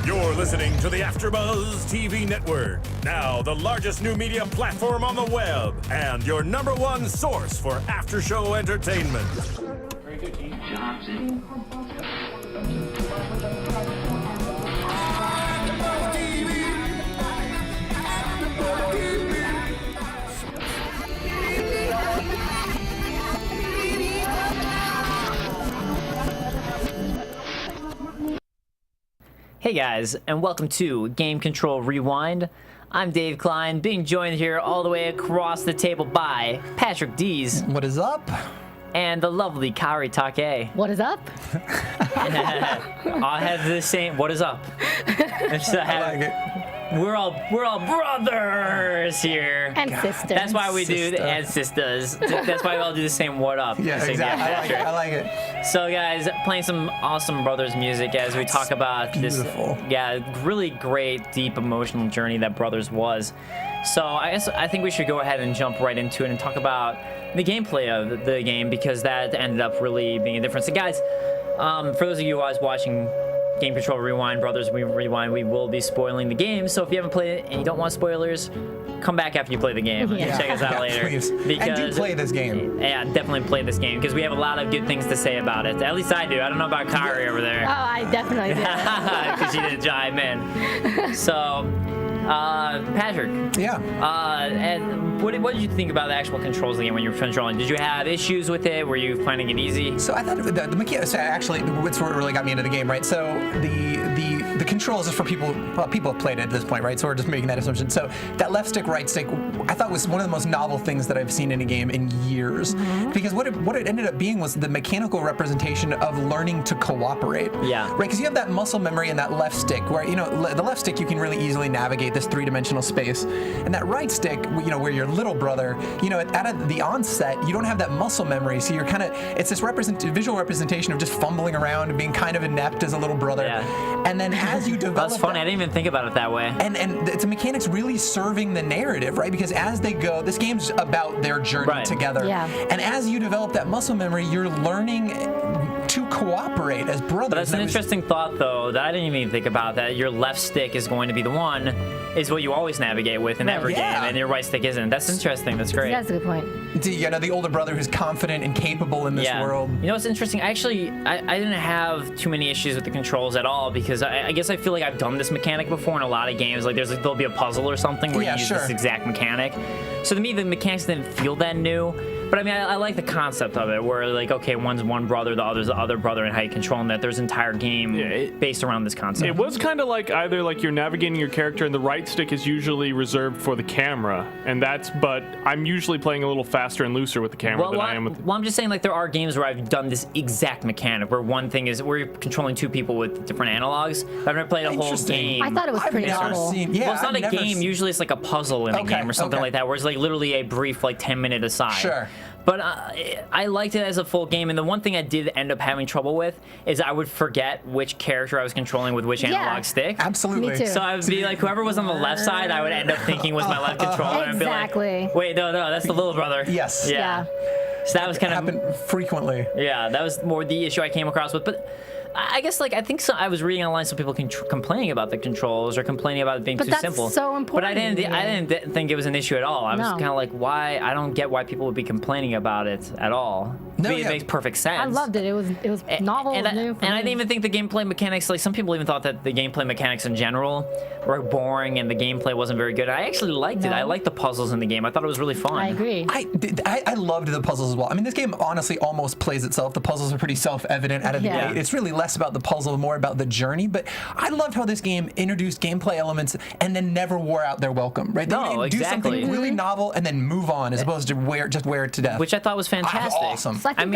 You're listening to the AfterBuzz TV network, now the largest new media platform on the web, and your #1 source for after-show entertainment. Very good, team. Hey guys, and welcome to Game Control Rewind. I'm Dave Klein, being joined here all the way across the table by Patrick Dees. What is up? And the lovely Kaori Takee. What is up? I have the same. What is up? I like it. We're all brothers here. And sisters. That's why we do Sister. and sisters. That's why we all do the same what up. Yeah, Same exactly. Patrick. I like it. So guys, playing some awesome Brothers music as we talk about beautiful. this really great, deep emotional journey that Brothers was. So I think we should go ahead and jump right into it and talk about the gameplay of the game, because that ended up really being a difference. So guys, for those of you guys watching Game Control Rewind, Brothers Rewind, we will be spoiling the game. So if you haven't played it and you don't want spoilers, come back after you play the game. Yeah. Check us out later. Please. Because, And do play this game. Yeah, definitely play this game, because we have a lot of good things to say about it. At least I do. I don't know about Kaori over Oh, there. I definitely did. Because she didn't chime in. So, Patrick. Yeah. And what did you think about the actual controls of the game when you were controlling? Did you have issues with it? Were you finding it easy? So I thought the mechanics actually, what's what really got me into the game, right? So the controls is for people. Well, people have played it at this point, right? So we're just making that assumption. So that left stick, right stick, I thought was one of the most novel things that I've seen in a game in years. Because what it ended up being was the mechanical representation of learning to cooperate. Yeah. Right. Because you have that muscle memory in that left stick, where the left stick you can really easily navigate this three-dimensional space, and that right stick, where your little brother, at the onset, you don't have that muscle memory, so you're kind of, it's this visual representation of just fumbling around and being kind of inept as a little brother. Yeah. And then as you develop, That's funny. I didn't even think about it that way. and it's a mechanics really serving the narrative, right? Because as they go, this game's about their journey together. Yeah. And as you develop that muscle memory, you're learning to cooperate as brothers. But that's an interesting thought, though, that I didn't even think about, that your left stick is going to be the one, is what you always navigate with in every game, and your right stick isn't. That's interesting. That's great. That's a good point. The older brother who's confident and capable in this world. You know what's interesting? Actually, I didn't have too many issues with the controls at all, because I guess I feel like I've done this mechanic before in a lot of games. Like there'll be a puzzle or something where you use this exact mechanic. So to me, the mechanics didn't feel that new. But I mean, I like the concept of it, where like, okay, one's one brother, the other's the other brother, and how you control them. That there's an entire game based around this concept. It was kind of like either like you're navigating your character, and the right stick is usually reserved for the camera, but I'm usually playing a little faster and looser with the camera than I am with. Well, I'm just saying, like, there are games where I've done this exact mechanic, where one thing is where you're controlling two people with different analogs. I've never played a whole game. I thought it was pretty novel. Well, it's not a game. Usually, it's like a puzzle in a game or something like that, where it's like literally a brief, like 10-minute aside. Sure. But I liked it as a full game, and the one thing I did end up having trouble with is I would forget which character I was controlling with which analog stick. Absolutely. Me too. So I would be like, whoever was on the left side, I would end up thinking was my left controller. And I'd be like, wait, no, that's the little brother. Yes. Yeah. So that was kind of happened frequently. Yeah, that was more the issue I came across with. But I guess, like, I think I was reading online some people complaining about the controls or complaining about it being too simple. But that's so important. But I didn't think it was an issue at all. I was kind of like, why? I don't get why people would be complaining about it at all. No, I mean, it makes perfect sense. I loved it. It was novel. And new I didn't even think the gameplay mechanics, like, some people even thought that the gameplay mechanics in general were boring and the gameplay wasn't very good. I actually liked it. I liked the puzzles in the game. I thought it was really fun. I agree. I loved the puzzles as well. I mean, this game honestly almost plays itself. The puzzles are pretty self-evident out of the gate. It's really less about the puzzle, more about the journey. But I loved how this game introduced gameplay elements and then never wore out their welcome. Right? They would do something really novel and then move on, as opposed to wear it to death. Which I thought was fantastic. Awesome. So I think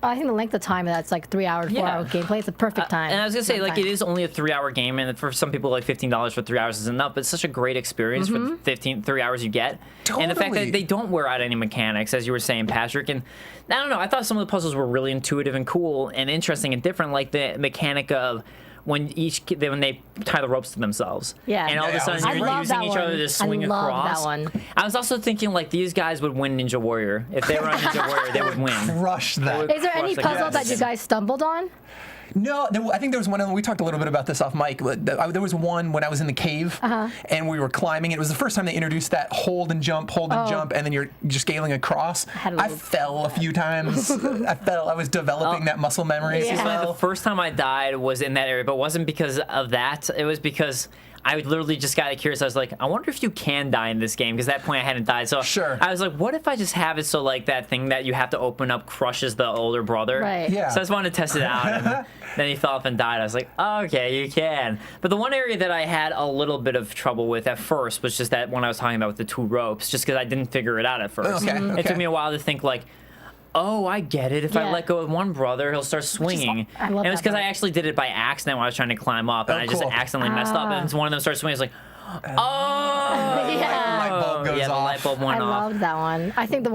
I think the length of time that's like 3 hours, 4 hour gameplay. It's a perfect time. And I was gonna say, like, it is only a 3-hour game, and for some people, like, $15 for 3 hours is enough. But it's such a great experience for the 3 hours you get, and the fact that they don't wear out any mechanics, as you were saying, Patrick. And I don't know, I thought some of the puzzles were really intuitive and cool and interesting and different, like the mechanic of when they tie the ropes to themselves. Yeah. And all of a sudden you're using each other to swing across. That one. I was also thinking, like, these guys would win Ninja Warrior. If they were on Ninja Warrior, they would win. Crush that. Is there any puzzle that you guys stumbled on? No, I think there was one of them. We talked a little bit about this off mic. But there was one when I was in the cave and we were climbing. It was the first time they introduced that hold and jump, and then you're just scaling across. I fell a few times. I was developing that muscle memory as well. The first time I died was in that area, but it wasn't because of that. It was because I literally just got curious. I was like, I wonder if you can die in this game, because at that point I hadn't died. So I was like, what if I just have it so like that thing that you have to open up crushes the older brother? Right. Yeah. So I just wanted to test it out. And then he fell off and died. I was like, okay, you can. But the one area that I had a little bit of trouble with at first was just that one I was talking about with the 2 ropes, just because I didn't figure it out at first. It took me a while to think like, oh, I get it. If I let go of one brother, he'll start swinging. I love and it was that because I part. actually did it by accident when I was trying to climb up, and I just accidentally messed up, and one of them started swinging. It's like, Light bulb goes the off. light bulb went I off. loved that one. I think the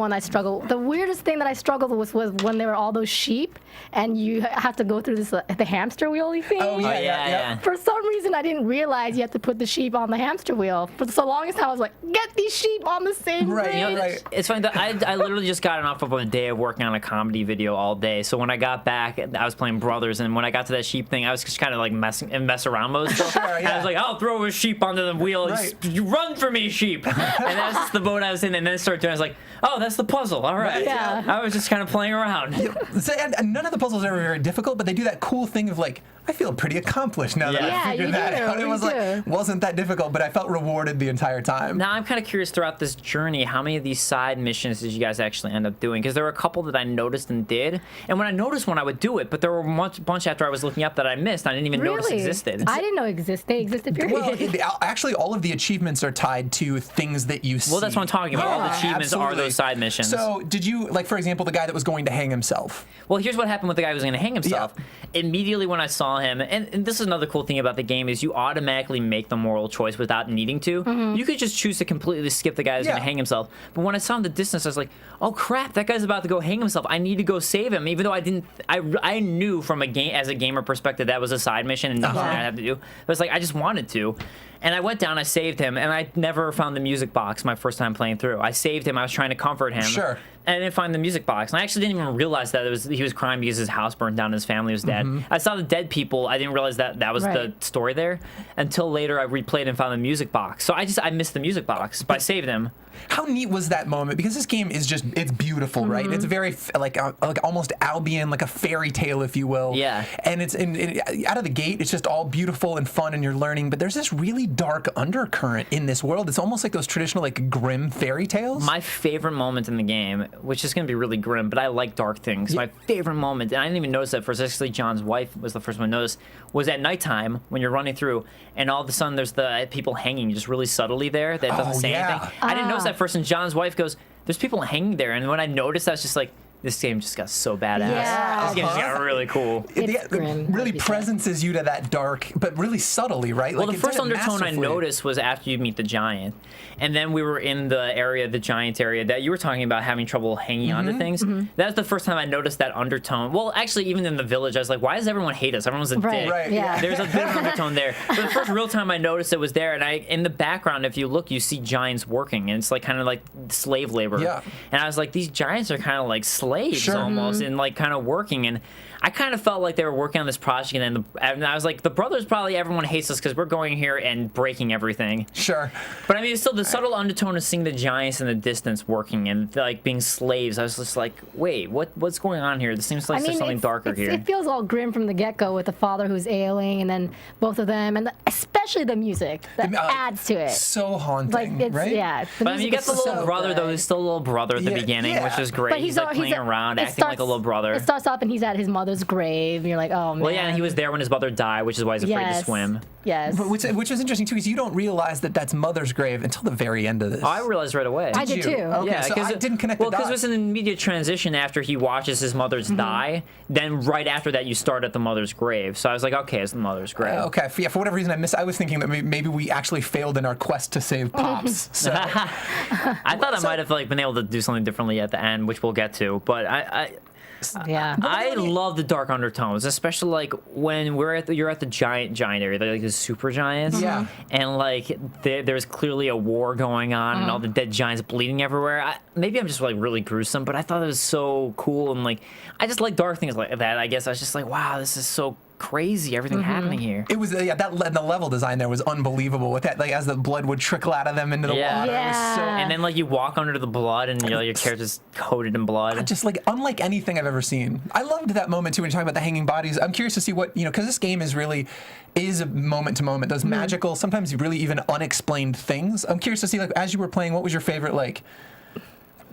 weirdest thing that I struggled with was when there were all those sheep and you have to go through this the hamster wheelie thing. Oh, yeah. For some reason, I didn't realize you have to put the sheep on the hamster wheel. For the longest time, I was like, get these sheep on the same bridge. You know, it's funny that I literally just gotten off of a day of working on a comedy video all day. So when I got back, I was playing Brothers, and when I got to that sheep thing, I was just kind of like mess around mode still. And I was like, I'll throw a sheep onto the wheel. You run for me, sheep. And that's just the boat I was in, and then it started doing. I was like, oh, that's the puzzle. All right. Yeah. I was just kind of playing around. So, and none of the puzzles are very difficult, but they do that cool thing of like, I feel pretty accomplished now that I figured that out. It was like, wasn't that difficult, but I felt rewarded the entire time. Now, I'm kind of curious throughout this journey, how many of these side missions did you guys actually end up doing? Because there were a couple that I noticed and did. And when I noticed one, I would do it. But there were a bunch after I was looking up that I missed. I didn't even notice existed. I didn't know they existed, period. Well, actually, all of the achievements are tied to things that you see. Well, that's what I'm talking about. All the achievements are those side missions. So, did you, like, for example, the guy that was going to hang himself? Well, here's what happened with the guy who was going to hang himself. Immediately when I saw him, and this is another cool thing about the game, is you automatically make the moral choice without needing to. You could just choose to completely skip the guy who's going to hang himself. But when I saw him in the distance, I was like, oh crap, that guy's about to go hang himself. I need to go save him, even though I didn't. I knew from as a gamer perspective that was a side mission and nothing I had to do. But it's like I just wanted to. And I went down, I saved him, and I never found the music box my first time playing through. I saved him, I was trying to comfort him. Sure. And I didn't find the music box. And I actually didn't even realize that he was crying because his house burned down and his family was dead. I saw the dead people. I didn't realize that was the story there until later I replayed and found the music box. So I missed the music box, but I saved him. How neat was that moment? Because this game is it's beautiful, right? It's very like almost Albion, like a fairy tale, if you will. Yeah. And it's out of the gate, it's just all beautiful and fun, and you're learning. But there's this really dark undercurrent in this world. It's almost like those traditional like grim fairy tales. My favorite moment in the game, which is going to be really grim, but I like dark things. My favorite moment, and I didn't even notice that first. Actually, John's wife was the first one to notice. Was at nighttime when you're running through, and all of a sudden there's the people hanging just really subtly there that doesn't say anything. I didn't notice that first, and John's wife goes, "There's people hanging there," and when I noticed, I was just like, this game just got so badass. Yeah. This game just got really cool. It really presences you to that dark, but really subtly, right? Well, like, the first undertone I noticed was after you meet the giant. And then we were in the area, the giant area, that you were talking about having trouble hanging onto things. That's the first time I noticed that undertone. Well, actually, even in the village, I was like, why does everyone hate us? Everyone's a dick. Right, yeah. There's a bit of undertone there. But the first real time I noticed it was there, and in the background, if you look, you see giants working, and it's like kind of like slave labor. Yeah. And I was like, these giants are kind of like slaves almost, and like kind of working. And I kind of felt like they were working on this project, and I was like, the brothers probably everyone hates us because we're going here and breaking everything. Sure. But I mean, it's still the subtle undertone of seeing the giants in the distance working and like being slaves. I was just like, wait, what's going on here? This seems like there's something darker here. It feels all grim from the get-go with the father who's ailing, and then both of them, and especially the music that adds to it. So haunting, Like it's right? yeah. But I mean, you got the little brother though. He's still a little brother at the beginning, which is great. But he's like playing around, acting like a little brother. It starts off and he's at his mother's grave. And you're like, oh man. Well, yeah, and he was there when his mother died, which is why he's afraid to swim. Yes. But which is interesting too, because you don't realize that that's Mother's grave until the very end of this. Oh, I realized right away. I did too. Okay, Yeah, so I didn't connect the dots. Well, because it was an immediate transition after he watches his mother's die. Then right after that, you start at the mother's grave. So I was like, okay, it's the mother's grave. Okay, for whatever reason I was thinking that maybe we actually failed in our quest to save Pops. So I thought I might have like been able to do something differently at the end, which we'll get to. But I love the dark undertones, especially like when you're at the giant area, like the super giants. Yeah. And like there's clearly a war going on, and all the dead giants bleeding everywhere. Maybe I'm just like really gruesome, but I thought it was so cool, and like I just like dark things like that. I guess I was just like, wow, this is so crazy everything happening here. It was the level design there was unbelievable with that, like as the blood would trickle out of them into the Yeah. water. It was so, Yeah. And then like you walk under the blood and your character's coated in blood. just like unlike anything I've ever seen. I loved that moment too when you're talking about the hanging bodies. I'm curious to see what, because this game is a moment to moment. Those magical, sometimes really even unexplained things. I'm curious to see, like, as you were playing, what was your favorite, like,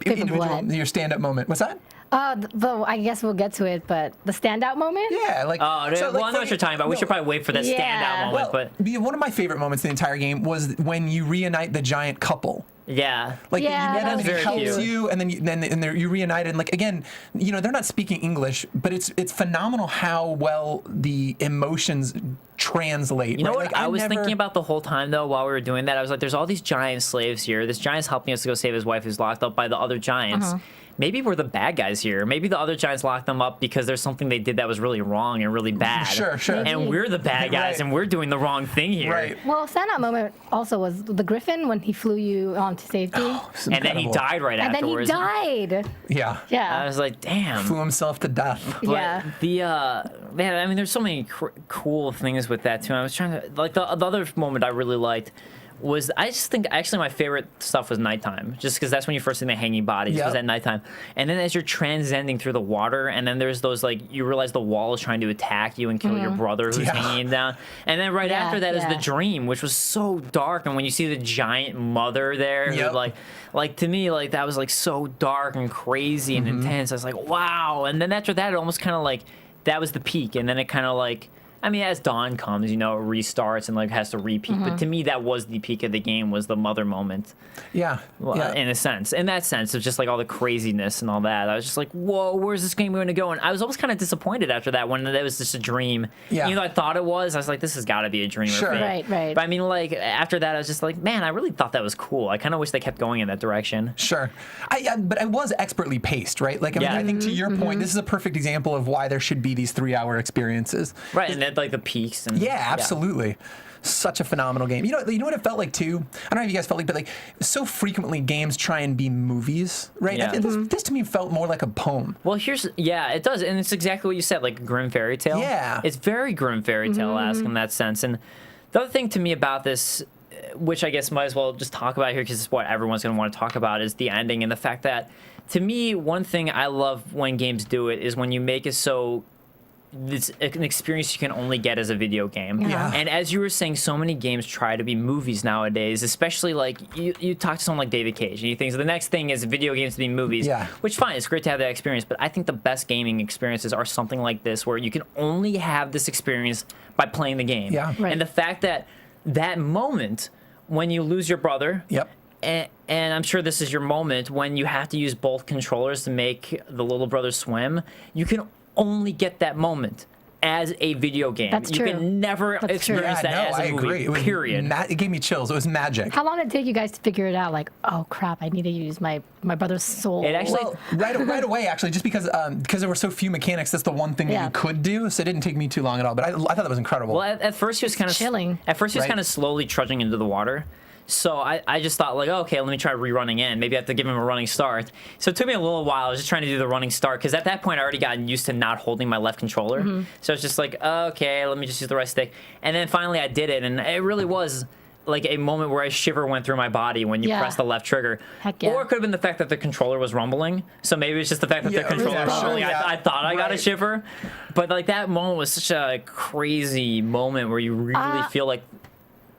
individual, your stand-up moment? What's that? I guess we'll get to it, but the standout moment? Yeah, like. Oh, so, well, I know what you're talking about. We should probably wait for that Yeah. standout moment, but one of my favorite moments in the entire game was when you reunite the giant couple. yeah. Like Yeah, you that met him was and he very helps cute. you, and then you reunited. And like again, they're not speaking English, but it's phenomenal how well the emotions translate. You know right? what Like, I was never- thinking about the whole time, though, while we were doing that? I was like, there's all these giant slaves here. This giant's helping us to go save his wife who's locked up by the other giants. Maybe we're the bad guys here. Maybe the other giants locked them up because there's something they did that was really wrong and really bad. Sure. And we're the bad guys, Right. and we're doing the wrong thing here. Right. Well, standout moment also was the Griffin when he flew you onto safety. It's And then he incredible. died right and then he afterwards. died. Yeah. Yeah. I was like, damn. Flew himself to death. But Yeah. the man, I mean, there's so many cool things with that too. I was trying to like the other moment I really liked was I just think actually my favorite stuff was nighttime, just because that's when you first see the hanging bodies. Yep. Was at nighttime, and then as you're transcending through the water, and then there's those like you realize the wall is trying to attack you and kill your brother who's Yeah. hanging down, and then right Yeah, after that is the yeah. dream, which was so dark, and when you see the giant mother there, who, Yep. like to me like that was like so dark and crazy and intense. I was like, wow, and then after that it almost kind of like that was the peak, and then it kind of like. I mean, as dawn comes, it restarts and like has to repeat. But to me, that was the peak of the game, was the mother moment. Yeah. Well, yeah. in that sense of just like all the craziness and all that. I was just like, whoa, where's this game going to go? And I was almost kind of disappointed after that when it was just a dream. Yeah. Even though I thought it was, I was like, this has got to be a dream. Sure. Or fake. Right. But I mean, like after that, I was just like, man, I really thought that was cool. I kind of wish they kept going in that direction. Sure. But I was expertly paced, right? Like, I mean, Yeah. I think to your point, this is a perfect example of why there should be these 3-hour experiences. Right, and then like the peaks. And, Yeah, absolutely. Such a phenomenal game. You know what it felt like too? I don't know if you guys felt like, but like so frequently games try and be movies, right? Yeah. This to me felt more like a poem. Well, it does, and it's exactly what you said, like a grim fairy tale. Yeah. It's very grim fairy tale-esque in that sense. And the other thing to me about this, which I guess might as well just talk about here because it's what everyone's going to want to talk about, is the ending and the fact that, to me, one thing I love when games do it is when you make it so it's an experience you can only get as a video game. Yeah. And as you were saying, so many games try to be movies nowadays, especially like you talk to someone like David Cage and you think so the next thing is video games to be movies. Yeah. Which fine, it's great to have that experience, but I think the best gaming experiences are something like this where you can only have this experience by playing the game. Yeah. Right. And the fact that moment when you lose your brother. Yep. And I'm sure this is your moment when you have to use both controllers to make the little brother swim. You can only get that moment as a video game. That's you true. can never That's true. experience Yeah, that no, as a I movie. agree. It was Period. it gave me chills. It was magic. How long did it take you guys to figure it out? Like, oh crap, I need to use my brother's soul. It actually- Well, right away, actually, just because there were so few mechanics, that's the one thing that Yeah. you could do. So it didn't take me too long at all. But I thought that was incredible. Well, at first he was kind of chilling. At first he was Right. kind of slowly trudging into the water. So I just thought like, okay, let me try rerunning in. Maybe I have to give him a running start. So it took me a little while. I was just trying to do the running start because at that point I already gotten used to not holding my left controller. So it's just like, okay, let me just use the right stick. And then finally I did it, and it really was like a moment where a shiver went through my body when you Yeah. press the left trigger. Heck yeah. Or it could have been the fact that the controller was rumbling. So maybe it's just the fact that Yeah, the controller was sure, rumbling. yeah. I thought I got a Right. shiver. But like that moment was such a crazy moment where you really feel like,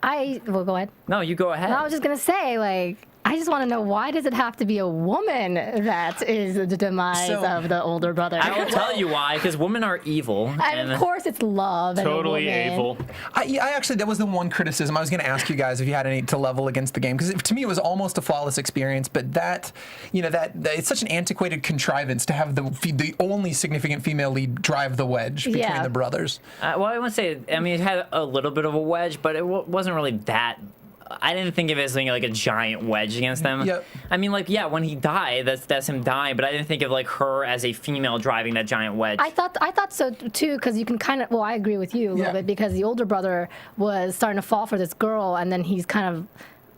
Well, go ahead. no, you go ahead. I was just gonna say, like, I just want to know, why does it have to be a woman that is the demise So- of the older brother? I will tell you why, because women are evil. And of course, it's love. And a Totally woman. evil. I actually, that was the one criticism I was going to ask you guys if you had any to level against the game, because to me it was almost a flawless experience. But that it's such an antiquated contrivance to have the only significant female lead drive the wedge between Yeah. the brothers. Well, I wouldn't say. I mean, it had a little bit of a wedge, but it wasn't really that. I didn't think of it as being like a giant wedge against them. Yep. I mean, like, yeah, when he died, that's him dying. But I didn't think of like her as a female driving that giant wedge. I thought so too, because you can kind of. Well, I agree with you a little Yeah. bit, because the older brother was starting to fall for this girl, and then he's kind of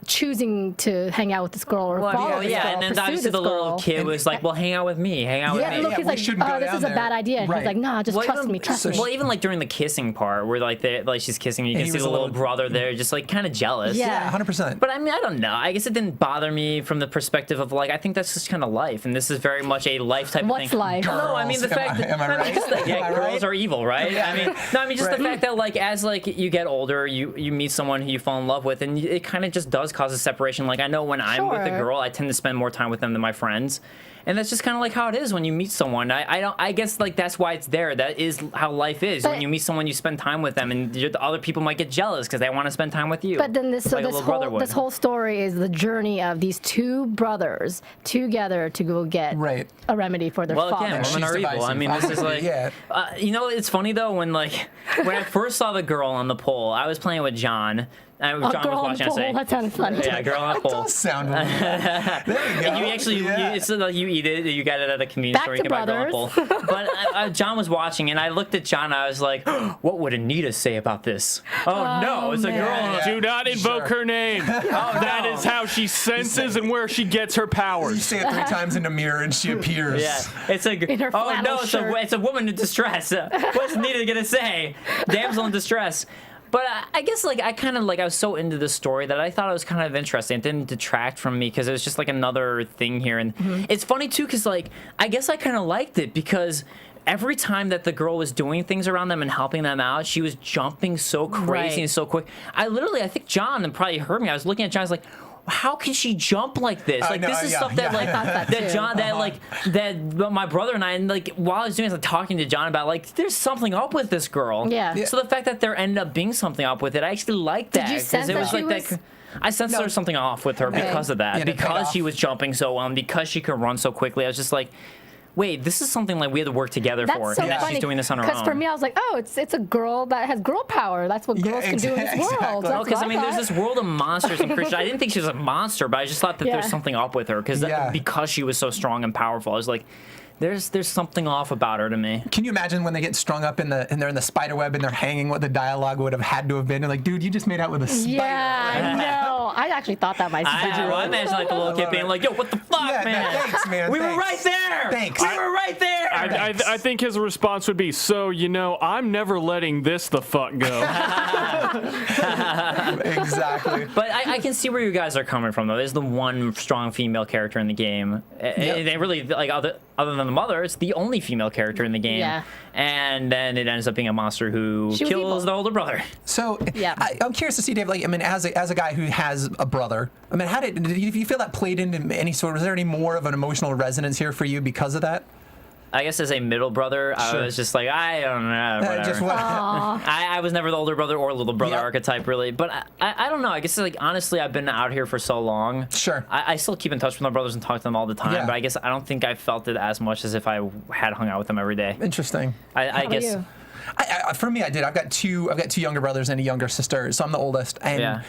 choosing to hang out with this girl or follow this girl, and then pursue obviously this the little girl. kid was like, well, hang out with me. Yeah, look, he's we like, shouldn't go oh, this down is a there. bad idea. And Right. he's like, nah, just trust me, trust me. Well, even like during the kissing part, where like she's kissing, you And can he see was the a little little- brother there, just like kind of jealous. Yeah. 100%. But I mean, I don't know. I guess it didn't bother me from the perspective of like, I think that's just kind of life, and this is very much a life type What's of thing. life? No, I mean the Girls. fact that Am I right? just like, Am I girls right? are evil, right? Yeah. I mean, no, I mean just Right. the fact that like as like you get older, you meet someone who you fall in love with, and it kind of just does cause a separation. Like I know when I'm with a Sure. girl, I tend to spend more time with them than my friends. And that's just kind of like how it is when you meet someone. I guess like that's why it's there. That is how life is. But- when you meet someone, you spend time with them, and the other people might get jealous because they want to spend time with you. But then this like a little brother would. this whole story is the journey of these two brothers together to go get Right. a remedy for their Well, father. again, women She's are evil. I divisive. mean, this is like, Yeah. you know, it's funny though when I first saw the girl on the pole, I was playing with John. John A girl on was the watching. I pole. say, That sounded funny. yeah, girl on the pole. Does sound weird. There you go. And you actually, Yeah. it's like you eat it. You got it at a convenience Back store. You to can buy girl on the pole. But John was watching, and I looked at John. And I was like, "What would Anita say about this?" Oh no, it's a girl. man. On a Yeah. Do not invoke Sure. her name. That is how she senses and where she gets her You powers. say it 3 times in a mirror and she appears. Yeah, it's a. In her Oh flannel no, shirt. it's a woman in distress. What's Anita gonna say? Damsel in distress. But I guess like I kind of like I was so into this story that I thought it was kind of interesting. It didn't detract from me because it was just like another thing here, and it's funny too because like I guess I kind of liked it because every time that the girl was doing things around them and helping them out, she was jumping so crazy Right. and so quick. I think John probably heard me. I was looking at John. I was like, how can she jump like this? Like no, this is yeah, stuff that yeah. like I thought that that too. John that like that my brother and I and like while I was doing this, like talking to John about like there's something up with this girl. Yeah. Yeah. So the fact that there ended up being something up with it, I actually liked that. you 'cause sense it that was she like was- that. I sensed there was something off with her because of that. Yeah, to pay because she off. was jumping so well and because she could run so quickly. I was just like, wait, this is something like we had to work together for. That's so and funny. she's doing this on her own. Because for me, I was like, oh, it's a girl that has girl power. That's what girls can do in this world. exactly. That's Oh, because what I mean, there's thought. this world of monsters and creatures. I didn't think she was a monster, but I just thought that Yeah. there's something up with her Yeah. because she was so strong and powerful. I was like, there's something off about her to me. Can you imagine when they get strung up and they're in the spider web and they're hanging what the dialogue would have had to have been? They're like, dude, you just made out with a spider. Yeah, I know. I actually thought that myself. I imagine like the little kid love being it. like, yo, what the fuck, Yeah, man? thanks, man. We were right thanks. there. Thanks. We were right there. I think his response would be, so, I'm never letting this the fuck go. Exactly. But I can see where you guys are coming from, though. There's the one strong female character in the game. They really, like, other than the mother, it's the only female character in the game. Yeah. And then it ends up being a monster who She was evil. kills the older brother. So Yeah. I'm curious to see, Dave. Like, I mean, as a guy who has a brother, I mean, did you feel that played into any sort? Was there any more of an emotional resonance here for you because of that? I guess as a middle brother, Sure. I was just like, I don't know, whatever. Just what? I was never the older brother or little brother Yep. archetype, really. But I don't know. I guess, like, honestly, I've been out here for so long. Sure. I still keep in touch with my brothers and talk to them all the time. Yeah. But I guess I don't think I felt it as much as if I had hung out with them every day. Interesting. I How about guess. you? For me, I did. I've got two younger brothers and a younger sister, so I'm the oldest. And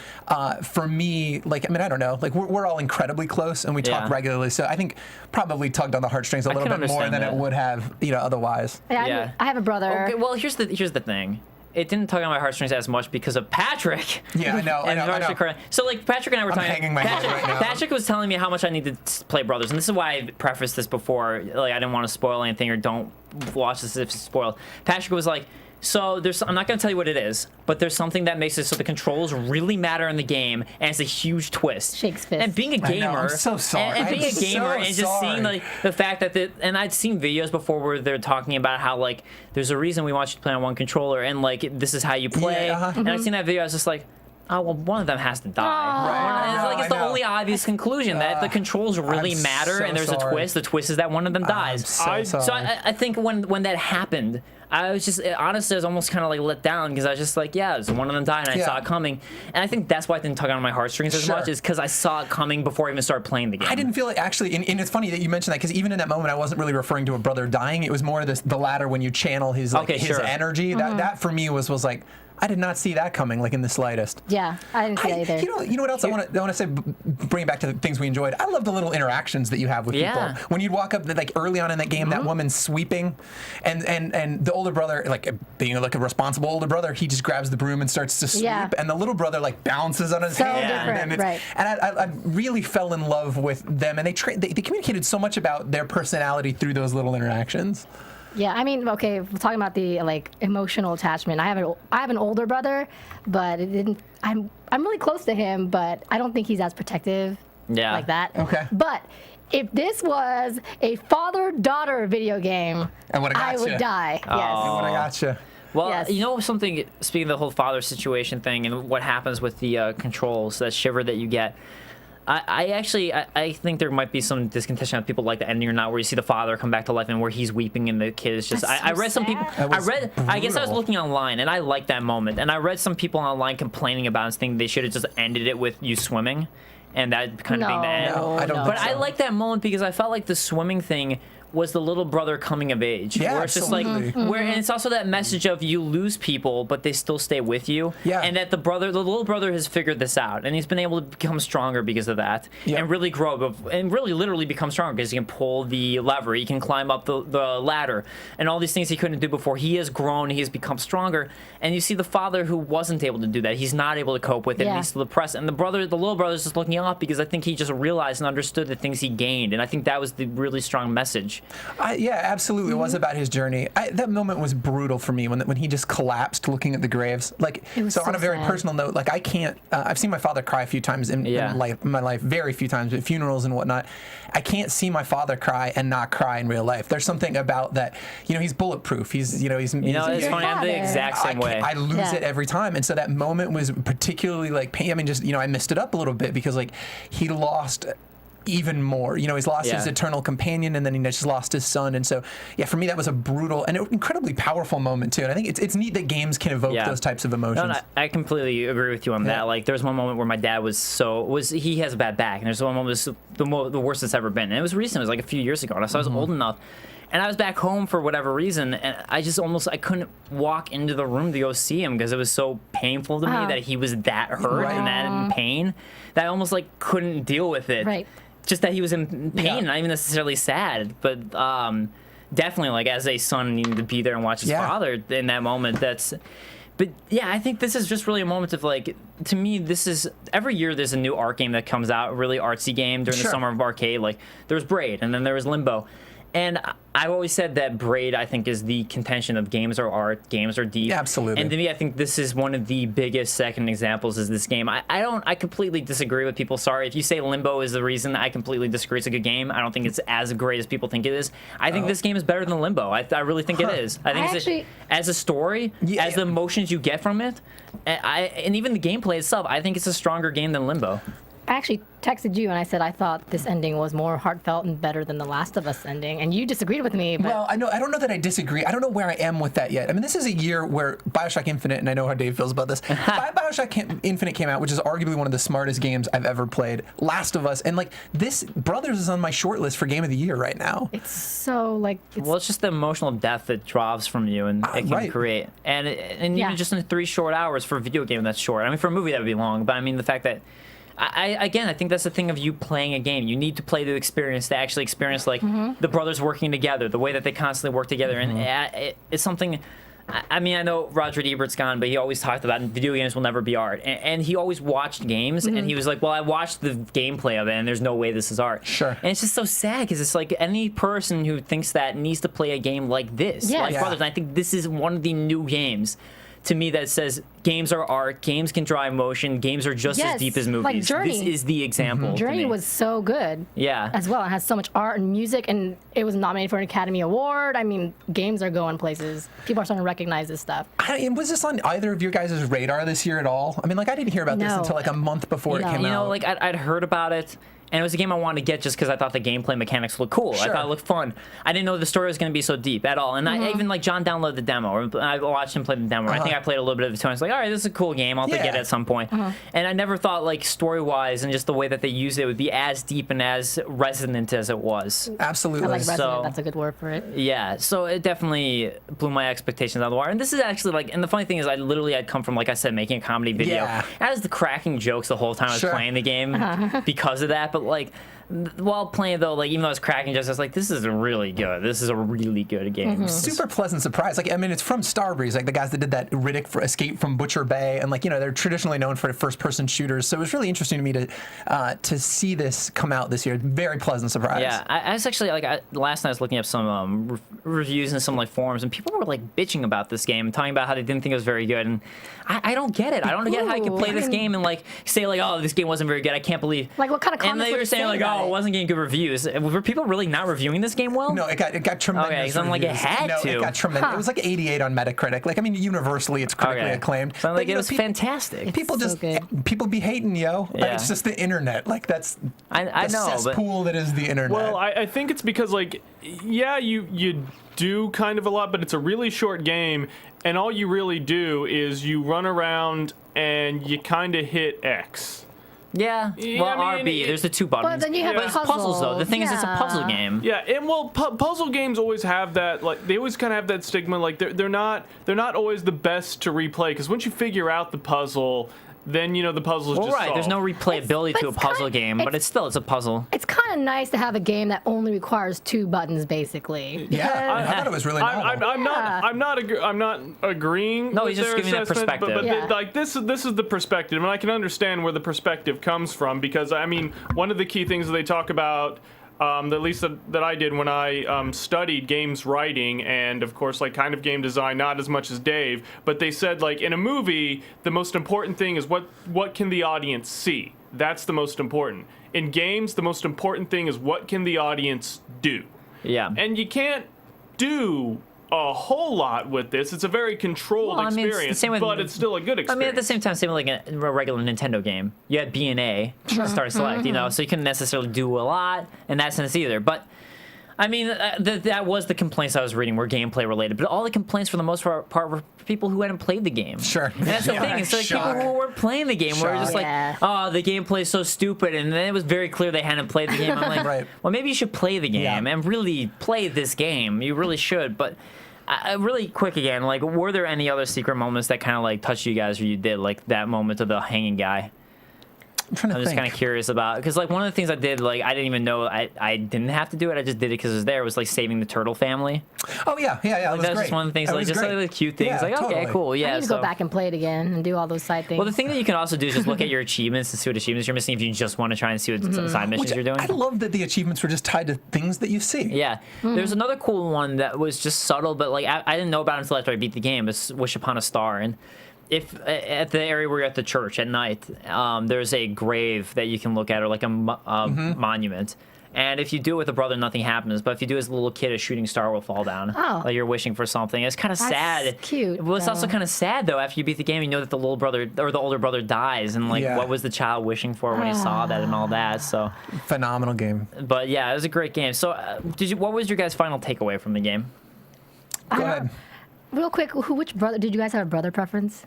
for me, like, I mean, I don't know, like we're all incredibly close and we talk Yeah. regularly. So I think probably tugged on the heartstrings a little can bit more understand than that. it would have, otherwise. Yeah, Yeah. I have a brother. Okay, well, here's the thing. It didn't tug on my heartstrings as much because of Patrick. Yeah, I know. I And know. Patrick- So like Patrick and I were talking. hanging my head Patrick, right now. Patrick was telling me how much I need to play Brothers, and this is why I prefaced this before. Like I didn't want to spoil anything or don't watch this if it's spoiled. Patrick was like, so I'm not going to tell you what it is, but there's something that makes it so the controls really matter in the game, and it's a huge twist. Shakes fist. And being a I gamer, know, I'm so sorry. and being I'm a gamer, so and just seeing sorry. like the fact that and I'd seen videos before where they're talking about how like there's a reason we want you to play on one controller, and like this is how you play. Yeah, uh-huh. And I'd seen that video, I was just like, oh well, one of them has to die. Right. It's like it's I the know. only obvious conclusion that the controls really I'm matter, so and there's sorry. a twist. The twist is that one of them dies. So sorry. So I think when that happened, I was just honestly I was almost kind of like let down because I was just like, yeah, so one of them died and I Yeah. saw it coming, and I think that's why it didn't tug on my heartstrings as Sure. much is because I saw it coming before I even started playing the game. I didn't feel it actually, and it's funny that you mentioned that because even in that moment, I wasn't really referring to a brother dying. It was more the latter when you channel his Okay, his sure. energy. That for me was like. I did not see that coming, like in the slightest. Yeah, I didn't see that either. You know what else I want to say? Bring it back to the things we enjoyed. I love the little interactions that you have with people. When you'd walk up, like early on in that game, that woman's sweeping, and the older brother, like being like a responsible older brother, he just grabs the broom and starts to sweep, and the little brother like bounces on his hand. And I really fell in love with them, and they communicated so much about their personality through those little interactions. Yeah, I mean, okay, we're talking about the like emotional attachment. I have an older brother, but it didn't. I'm really close to him, but I don't think he's as protective like that. Okay. But if this was a father-daughter video game, I would die. Yes. I gotcha. Well, you know something, speaking of the whole father situation thing and what happens with the controls, that shiver that you get, I think there might be some discontention of people like the ending or not, where you see the father come back to life and where he's weeping and the kid is just. I read some people. I guess I was looking online and I liked that moment, and I read some people online complaining about it, thinking they should have just ended it with you swimming, and that kind of being the end. No, I don't. But think so. I like that moment because I felt like the swimming thing was the little brother coming of age. Yeah, where it's just like, and it's also that message of you lose people, but they still stay with you. Yeah. And that the little brother has figured this out, and he's been able to become stronger because of that, and really grow, and really literally become stronger because he can pull the lever, he can climb up the ladder, and all these things he couldn't do before. He has grown, he has become stronger, and you see the father who wasn't able to do that. He's not able to cope with it, and he's still depressed. And the little brother's just looking up because I think he just realized and understood the things he gained, and I think that was the really strong message. Yeah, absolutely. It was about his journey. That moment was brutal for me when he just collapsed looking at the graves. Like, so on a very personal note, like I can't. I've seen my father cry a few times in my life, very few times at funerals and whatnot. I can't see my father cry and not cry in real life. There's something about that. You know, he's bulletproof. It's funny. I'm the exact same way. I lose it every time, and so that moment was particularly like pain. I mean, just I messed it up a little bit because like he lost even more. He's lost his eternal companion, and then he just lost his son. And so, for me, that was a brutal and incredibly powerful moment too. And I think it's neat that games can evoke those types of emotions. No, I completely agree with you on that. Like, there's one moment where my dad he has a bad back, and there's one moment was the worst it's ever been. And it was recent. It was like a few years ago, and so I was old enough. And I was back home for whatever reason, and I couldn't walk into the room to go see him because it was so painful to me that he was that hurt and that in pain that I almost like couldn't deal with it. Right. Just that he was in pain, not even necessarily sad, but definitely like as a son needing to be there and watch his father in that moment. But I think this is just really a moment of like, to me, this is every year there's a new art game that comes out, a really artsy game during the summer of arcade. Like there was Braid, and then there was Limbo. And I've always said that Braid, I think, is the contention of games are art, games are deep. Yeah, absolutely. And to me, I think this is one of the biggest second examples is this game. I completely disagree with people. Sorry, if you say Limbo is the reason, I completely disagree. It's a good game. I don't think it's as great as people think it is. I think this game is better than Limbo. I really think it is. I think as a story, as the emotions you get from it, and even the gameplay itself, I think it's a stronger game than Limbo. I actually texted you and I said I thought this ending was more heartfelt and better than the Last of Us ending, and you disagreed with me. But well, I don't know that I disagree. I don't know where I am with that yet. I mean, this is a year where BioShock Infinite, and I know how Dave feels about this. BioShock Infinite came out, which is arguably one of the smartest games I've ever played. Last of Us, and like this, Brothers is on my short list for Game of the Year right now. It's so like. It's just the emotional depth that draws from you and it can create, and even just in 3 short hours for a video game that's short. I mean, for a movie that would be long, but I mean the fact that. I think that's the thing of you playing a game. You need to play the experience to actually experience like the brothers working together, the way that they constantly work together, and it's something. I mean, I know Roger Ebert's gone, but he always talked about video games will never be art, and he always watched games, and he was like, "Well, I watched the gameplay of it, and there's no way this is art." Sure. And it's just so sad because it's like any person who thinks that needs to play a game like this, like Brothers. And I think this is one of the new games. To me, that says games are art, games can draw emotion, games are just as deep as movies. Like Journey. This is the example. Journey was so good. Yeah. As well. It has so much art and music, and it was nominated for an Academy Award. I mean, games are going places. People are starting to recognize this stuff. Was this on either of your guys' radar this year at all? I mean, like, I didn't hear about this until like a month before it came out. Like, I'd heard about it. and it was a game I wanted to get just because I thought the gameplay mechanics looked cool. Sure. I thought it looked fun. I didn't know the story was going to be so deep at all. And I even like John downloaded the demo, or I watched him play the demo. I think I played a little bit of the time. I was like, all right, this is a cool game. I'll have to get it at some point. And I never thought like story-wise and just the way that they used it would be as deep and as resonant as it was. Absolutely. I like resonant. So- That's a good word for it. Yeah, so it definitely blew my expectations out of the water. And this is actually like, and the funny thing is, I'd come from, like I said, making a comedy video. Yeah. I was the cracking jokes the whole time I was playing the game because of that. But like, while playing though, like even though I was cracking jokes, I was like, this is really good. This is a really good game. Super pleasant surprise. Like, I mean, it's from Starbreeze, like the guys that did that Riddick for Escape from Butcher Bay, and like, you know, they're traditionally known for first-person shooters. So it was really interesting to me to see this come out this year. Very pleasant surprise. Yeah, I was actually like last night I was looking up some reviews and some like forums, and people were like bitching about this game and talking about how they didn't think it was very good. And I don't get it. I don't get how you can play this game and like say like, oh, this game wasn't very good. I can't believe. Like, what kind of comments And they would were you saying say like, about oh, it? it wasn't getting good reviews. Were people really not reviewing this game well? No, it got tremendous. Okay, 'cause I'm like, it reviews. had no, to. it got tremendous. It was like 88 on Metacritic. Like, I mean, universally, it's critically Okay. acclaimed. So like you it know, was people- fantastic. People So just good. people be hating, yo. Like, Yeah. it's just the internet. Like that's I the know, but cesspool that is the internet. Well, I think it's because, like, yeah, you do kind of a lot, but it's a really short game, and all you really do is you run around and you kind of hit X. yeah, Yeah, well, I mean, RB. There's the two buttons. But then you have Yeah. But it's puzzles though. The thing is, it's a puzzle game. Yeah, and well, puzzle games always have that. Like, they always kind of have that stigma. Like, they're not always the best to replay, because once you figure out the puzzle, then you know the puzzle is Well, just right. There's no solved. replayability to a it's puzzle kind- game, but it's a puzzle. It's kind of nice to have a game that only requires 2 buttons, basically. yeah, I thought it was really novel. I'm not agreeing. No, with he's just their giving that assessment, perspective. But Yeah. like this is the perspective, and I can understand where the perspective comes from, because I mean, one of the key things that they talk about, at least that I did when I studied games writing, and of course like kind of game design, not as much as Dave, but they said like in a movie the most important thing is what can the audience see. That's the most important. In games, the most important thing is what can the audience do. Yeah. And you can't do a whole lot with this. It's a very controlled Well, I mean, it's the experience, same with- but it's still a good I experience. mean, at the same time, same with like a regular Nintendo game. You had B and A, start select, you know, so you couldn't necessarily do a lot in that sense either. But I mean, that was the complaints I was reading were gameplay related. But all the complaints for the most part were people who hadn't played the game. Sure. And that's the Yeah. thing. It's like Shock. people who were playing the game were just Shock. like, Yeah. oh, the gameplay's so stupid. And then it was very clear they hadn't played the game. I'm like, Right. well, maybe you should play the game Yeah. and really play this game. You really should. But really quick again, like, were there any other secret moments that kind of like touched you guys, or you did like that moment of the hanging guy? I'm trying to I'm just think. kind of curious about, because like one of the things I did, like I didn't even know I didn't have to do it. I just did it because it was there. Was like saving the turtle family. Oh yeah, that was That's great. just one of the things, That like was just great. like the cute things. Yeah, like okay, totally. cool, yeah. I need to so, go back and play it again and do all those side things. well, the thing that you can also do is just look at your achievements and see what achievements you're missing if you just want to try and see what side missions Which you're doing. I love that the achievements were just tied to things that you see. Yeah, there's another cool one that was just subtle, but like I didn't know about it until after I beat the game. It's Wish Upon a Star, and if at the area where you're at the church at night, there's a grave that you can look at, or like a monument. And if you do it with a brother, nothing happens. But if you do it as a little kid, a shooting star will fall down. Oh. Like you're wishing for something. It's kind of That's sad. cute, Well, it's also though. kind of sad though. After you beat the game, you know that the little brother or the older brother dies, and like Yeah. what was the child wishing for when he saw that and all that. So, Phenomenal game. but yeah, it was a great game. So, what was your guys' final takeaway from the game? Go ahead. Real quick, which brother? Did you guys have a brother preference?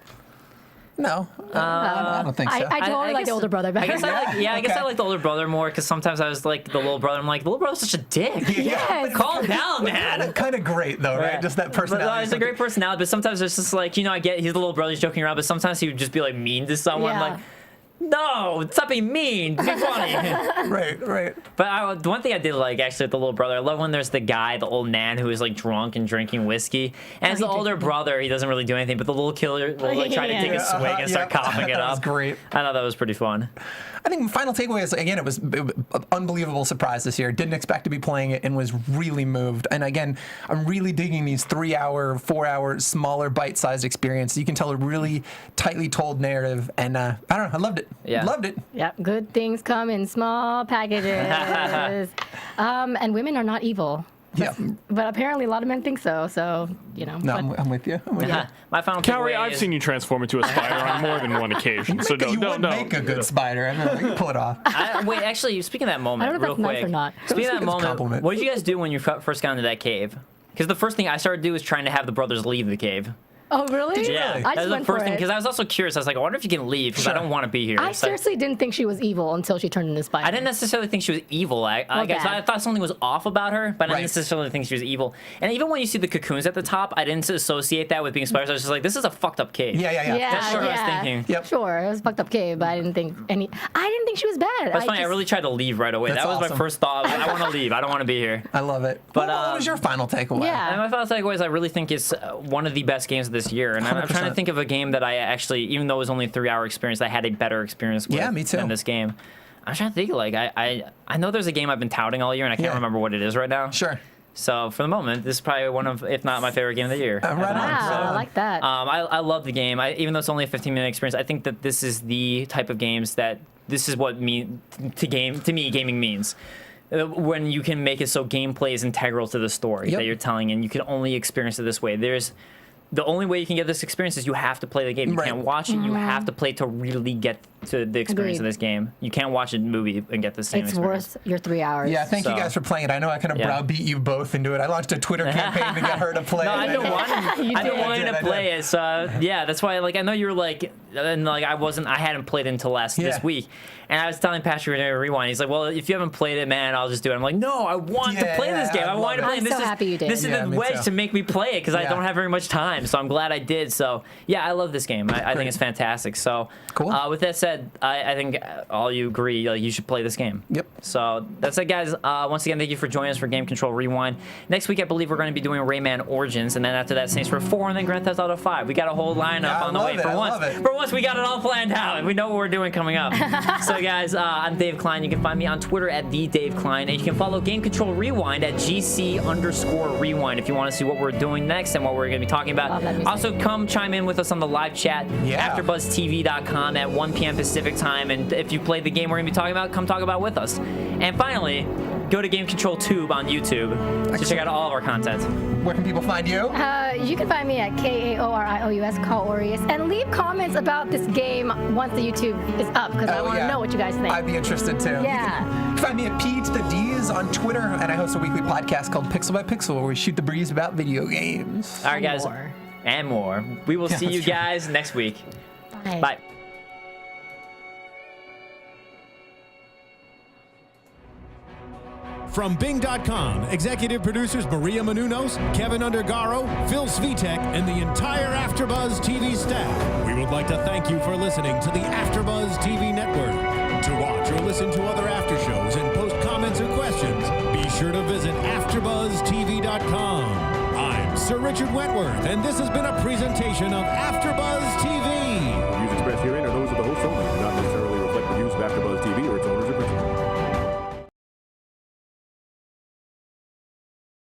No, I don't think so. I totally like the guess- older brother better. I guess I guess I like the older brother more, because sometimes I was like the little brother. I'm like, the little brother's such a dick. Yes. Calm down, man. Kind of great though, right? Yeah. Just that But, personality. it's a great personality, but sometimes it's just like, you know, I get he's the little brother, he's joking around, but sometimes he would just be like mean to someone. Yeah. Like, no, stop being mean. Be funny. Right. But the one thing I did like actually with the little brother, I love when there's the guy, the old man who is like drunk and drinking whiskey, and as the older brother, he doesn't really do anything, but the little killer will like try to take a Yeah. swig and start coughing it That up. was great. I thought that was pretty fun. I think final takeaway is, again, it was an unbelievable surprise this year. Didn't expect to be playing it and was really moved. And again, I'm really digging these 3-hour, 4-hour, smaller bite-sized experiences. You can tell a really tightly told narrative, and I don't know, I loved it. Yeah. Loved it. Yep, good things come in small packages. And women are not evil. Yeah. But apparently a lot of men think so. So No, but- I'm with you. My final Kaori, takeaway I've is- seen you transform into a spider on more than one occasion. So you don't would no. make a good spider. I mean, you can pull it off. Wait, actually, speaking of that moment, I don't know real if that's quick. nice or not. Speaking of that It's a moment, compliment. what did you guys do when you first got into that cave? Because the first thing I started to do was trying to have the brothers leave the cave. Oh, really? Yeah, really? I that just was the went for first thing. it. Because I was also curious. I was like, I wonder if you can leave because I Sure. don't want to be here. I So seriously didn't think she was evil until she turned into Spider. I didn't necessarily think she was evil. I guess bad. I thought something was off about her, but I Right. didn't necessarily think she was evil. And even when you see the cocoons at the top, I didn't associate that with being spiders. I was just like, this is a fucked up cave. Yeah. That's what I was thinking. Yep. Sure, it was a fucked up cave, but I didn't think she was bad. That's funny. I really tried to leave right away. That's That was my awesome. first thought. I want to leave. I don't want to be here. I love it. But, what was your final takeaway? Yeah. And my final takeaway is I really think it's one of the best games of this year. And I'm trying to 100%. think of a game that I actually, even though it was only a 3-hour experience, I had a better experience with Yeah, me too. than this game. I'm trying to think, like, I know there's a game I've been touting all year, and I can't Yeah. remember what it is right now. Sure. So for the moment, this is probably one of, if not my favorite game of the year. Right on. Wow, I like that. I love the game. Even though it's only a 15-minute experience, I think that this is the type of games that this is what me gaming means. When you can make it so gameplay is integral to the story Yep. that you're telling, and you can only experience it this way. The only way you can get this experience is you have to play the game. You Right. can't watch it. You have to play to really get to the experience of Agreed. this game. You can't watch a movie and get the same It's experience. worth your 3 hours. Yeah, thank you So- guys for playing it. I know I kind of Yeah. browbeat you both into it. I launched a Twitter campaign to get her to play No, it. I've been wanting, You I've been did. wanting I to did. play it. So yeah, that's why. Like, I know you were like, and like I hadn't played it until this Yeah. week, and I was telling Patrick to rewind. He's like, well, if you haven't played it, man, I'll just do it. I'm like, no, I want to Yeah, play this yeah, game. I I wanted to love play it. it. I'm This so is happy you did. This is Yeah, the me wedge too. to make me play it because I Yeah. don't have very much time. So I'm glad I did. So yeah, I love this game. I think Great. it's fantastic. So Cool. With that said, I think all you agree, like, you should play this game. Yep. So that's it, guys. Once again, thank you for joining us for Game Control Rewind. Next week, I believe we're going to be doing Rayman Origins, and then after that, Saints Row 4, and then Grand Theft Auto 5. We got a whole lineup Yeah, I on the love way. it. For I once, love it. for once, we got it all planned out, and we know what we're doing coming up. So, guys, I'm Dave Klein. You can find me on Twitter at @TheDaveKlein, and you can follow Game Control Rewind at GC_Rewind if you want to see what we're doing next and what we're going to be talking about. Love that music. Also, come chime in with us on the live chat, Yeah. AfterBuzzTV.com at 1 p.m. Pacific time, and if you played the game we're going to be talking about, come talk about it with us. And finally, go to Game Control Tube on YouTube to check out all of our content. Where can people find you? You can find me at KAORIOUS, Kaorius, and leave comments about this game once the YouTube is up, because I Oh, want to yeah. know what you guys think. I'd be interested too. Yeah. You can find me at Patrick Dees on Twitter, and I host a weekly podcast called Pixel by Pixel, where we shoot the breeze about video games. All right, guys. More. And more. We will see you that's true. guys next week. Bye. Bye. From Bing.com, executive producers Maria Menounos, Kevin Undergaro, Phil Svitek, and the entire AfterBuzz TV staff. We would like to thank you for listening to the AfterBuzz TV network. To watch or listen to other after shows and post comments or questions, be sure to visit AfterBuzzTV.com. I'm Sir Richard Wentworth, and this has been a presentation of AfterBuzz TV. Views expressed herein are those